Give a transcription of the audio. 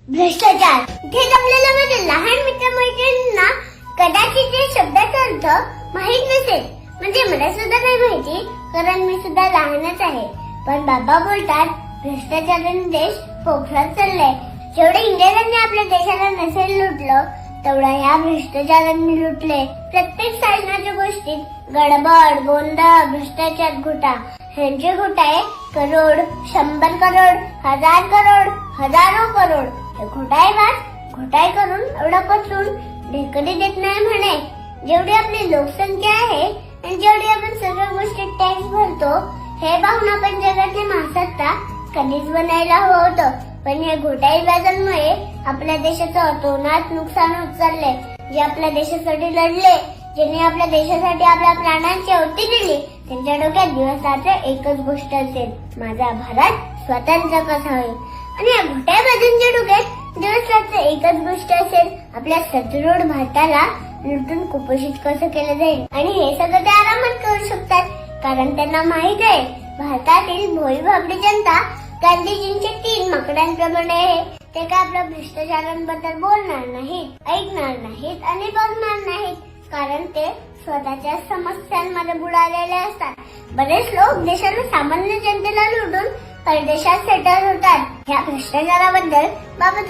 भ्रष्टाचार. इथे जमलेल्या माझ्या लहान मित्रमैत्रिणींना कदाचित या शब्दाचा अर्थ माहित नसेल. म्हणजे मला सुद्धा नाही माहिती, कारण मी सुद्धा लहानच आहे. पण बाबा बोलतात भ्रष्टाचाराने देश पोखरात चाललाय. जेवढे इंग्रजांनी आपल्या देशाला नसेल लुटलं, तेवढा या भ्रष्टाचारांनी लुटले. प्रत्येक शासनाच्या गोष्टीत गडबड, गोंधळ, भ्रष्टाचार, घोटा. ह्यांचे घोटाळे करोड, 100 करोड, 1000 करोड, हजारो करोड. हे घोटाळे करून एवढा पचून ढेकडी देत नाही म्हणे. जेवढी आपली लोकसंख्या आहे आणि जेवढी आपण सर्व गोष्टी टॅक्स भरतो, हे पाहून आपण जगातले महासत्ता कधीच बनायला हवं होतं. पण या घोटाळेबाजांमुळे आपल्या देशाचं अतोनात नुकसान होत चाललंय. जे आपल्या देशासाठी लढले, ज्यांनी आपल्या देशासाठी आपल्या प्राणांची आहुती दिली, त्यांच्या डोक्यात दिवस रात्र एकच गोष्ट असेल, माझा भारत स्वतंत्र कसा होईल. आणि या घोटाळेबाजांच्या डोक्यात दिवस रात्र एकच गोष्ट असेल, आपल्या सदृढ भारताला लुटून कुपोषित कसं केलं जाईल. आणि हे सगळं ते आरामात करू शकतात, कारण त्यांना माहित आहे भारतातील भोळी भाबडी जनता गांधीजींच्या 3 माकडांप्रमाणे आहे. ते काय आपल्या भ्रष्टाचारांबद्दल बोलणार नाहीत, ऐकणार नाहीत आणि बघणार नाहीत, कारण ते स्वतःच्या समस्यांमध्ये बुडालेले असतात. बरेच लोक देशाला सामान्य जनतेला लुटून परदेशात सेटल होतात. ह्या भ्रष्टाचाराबद्दल बाबा